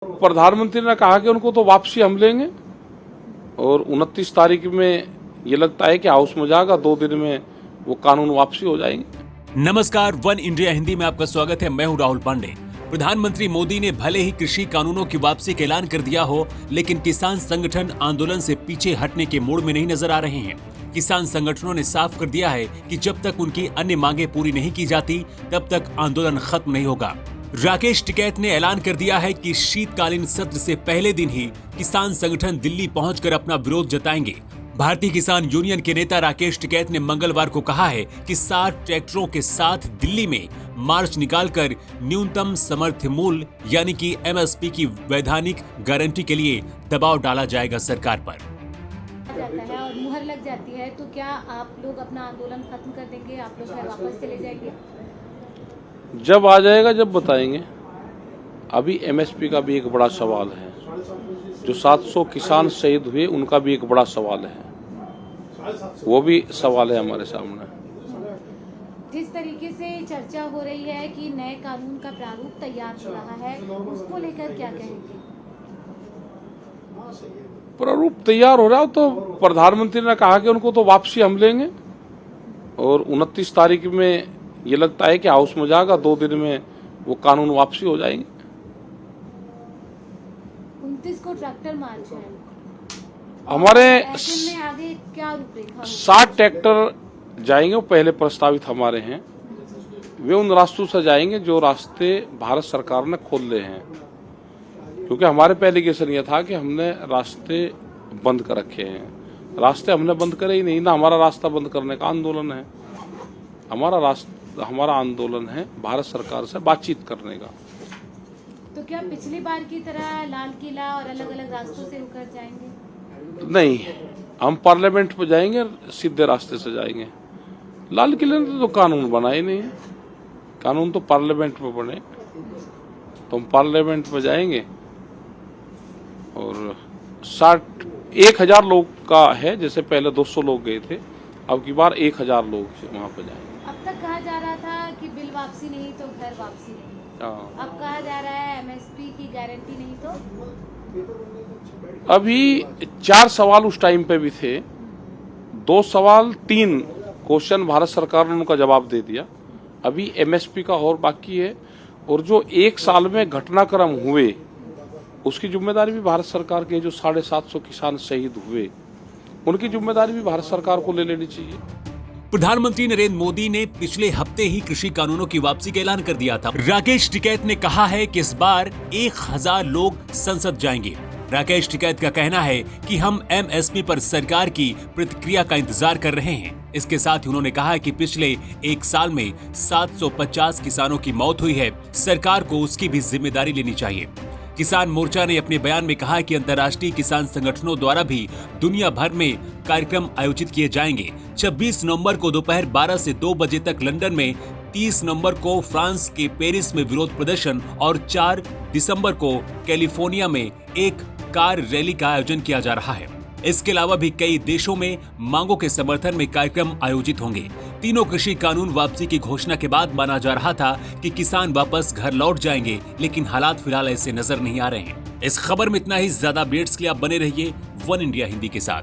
प्रधानमंत्री ने कहा कि उनको तो वापसी हम लेंगे और 29 तारीख में ये लगता है कि हाउस में जाएगा, 2 दिन में वो कानून वापसी हो जाएंगे। नमस्कार, वन इंडिया हिंदी में आपका स्वागत है। मैं हूं राहुल पांडे। प्रधानमंत्री मोदी ने भले ही कृषि कानूनों की वापसी का ऐलान कर दिया हो, लेकिन किसान संगठन आंदोलन से पीछे हटने के मूड में नहीं नजर आ रहे हैं। किसान संगठनों ने साफ कर दिया है कि जब तक उनकी अन्य मांगे पूरी नहीं की जाती, तब तक आंदोलन खत्म नहीं होगा। राकेश टिकैत ने ऐलान कर दिया है कि शीतकालीन सत्र से पहले दिन ही किसान संगठन दिल्ली पहुंचकर अपना विरोध जताएंगे। भारतीय किसान यूनियन के नेता राकेश टिकैत ने मंगलवार को कहा है कि 60 ट्रैक्टरों के साथ दिल्ली में मार्च निकालकर न्यूनतम समर्थन मूल्य यानी कि एमएसपी की वैधानिक गारंटी के लिए दबाव डाला जाएगा सरकार पर। जाता है और मुहर लग जाती है, तो क्या आप लोग अपना आंदोलन खत्म कर देंगे? आप लोग घर वापस चले जाएंगे? जब आ जाएगा जब बताएंगे। अभी एमएसपी का भी एक बड़ा सवाल है, जो 700 किसान शहीद हुए उनका भी एक बड़ा सवाल है, वो भी सवाल है हमारे सामने। जिस तरीके से चर्चा हो रही है कि नए कानून का प्रारूप तैयार हो रहा है, उसको लेकर क्या कहेंगे? प्रारूप तैयार हो रहा हो तो प्रधानमंत्री ने कहा कि उनको तो वापसी हम लेंगे और 29 तारीख में ये लगता है कि हाउस में जाएगा, 2 दिन में वो कानून वापसी हो जाएंगे। 29 को ट्रैक्टर मार्च है, हमारे में आगे क्या रूपरेखा? 60 ट्रैक्टर जाएंगे, वो पहले प्रस्तावित हमारे हैं। वे उन रास्तों से जाएंगे जो रास्ते भारत सरकार ने खोले हैं, क्योंकि हमारे पे एलिगेशन यह था कि हमने रास्ते बंद कर रखे हैं। रास्ते हमने बंद करे ही नहीं ना, हमारा रास्ता बंद करने का आंदोलन है। हमारा आंदोलन है भारत सरकार से बातचीत करने का। तो क्या पिछली बार की तरह लाल किला और अलग अलग रास्तों से होकर जाएंगे? नहीं, हम पार्लियामेंट पे जाएंगे, सीधे रास्ते से जाएंगे। लाल किले ने तो कानून बना ही नहीं है, कानून तो पार्लियामेंट में बने, तो हम पार्लियामेंट में जाएंगे और 1000 लोग का है, जैसे पहले 200 लोग गए थे, अब की बार 1000 लोग वहाँ पे जाएंगे। अब तक कहा जा रहा था कि बिल वापसी नहीं तो घर वापसी नहीं, अब कहा जा रहा है एमएसपी की गारंटी नहीं तो। अभी 4 सवाल उस टाइम पे भी थे, 3 क्वेश्चन भारत सरकार ने उनका जवाब दे दिया। अभी एमएसपी का और बाकी है, और जो 1 साल में घटनाक्रम हुए उसकी जिम्मेदारी भी भारत सरकार की है। जो 750 किसान शहीद हुए उनकी जिम्मेदारी भी भारत सरकार को ले लेनी चाहिए। प्रधानमंत्री नरेंद्र मोदी ने पिछले हफ्ते ही कृषि कानूनों की वापसी का ऐलान कर दिया था। राकेश टिकैत ने कहा है कि इस बार 1000 लोग संसद जाएंगे। राकेश टिकैत का कहना है कि हम एमएसपी पर सरकार की प्रतिक्रिया का इंतजार कर रहे हैं। इसके साथ ही उन्होंने कहा कि पिछले 1 साल में 750 किसानों की मौत हुई है, सरकार को उसकी भी जिम्मेदारी लेनी चाहिए। किसान मोर्चा ने अपने बयान में कहा कि अंतर्राष्ट्रीय किसान संगठनों द्वारा भी दुनिया भर में कार्यक्रम आयोजित किए जाएंगे। 26 नवंबर को दोपहर 12 से 2 बजे तक लंदन में, 30 नवंबर को फ्रांस के पेरिस में विरोध प्रदर्शन और 4 दिसंबर को कैलिफोर्निया में एक कार रैली का आयोजन किया जा रहा है। इसके अलावा भी कई देशों में मांगों के समर्थन में कार्यक्रम आयोजित होंगे। तीनों कृषि कानून वापसी की घोषणा के बाद माना जा रहा था कि किसान वापस घर लौट जाएंगे, लेकिन हालात फिलहाल ऐसे नजर नहीं आ रहे हैं। इस खबर में इतना ही। ज्यादा अपडेट्स के लिए आप बने रहिए वन इंडिया हिंदी के साथ।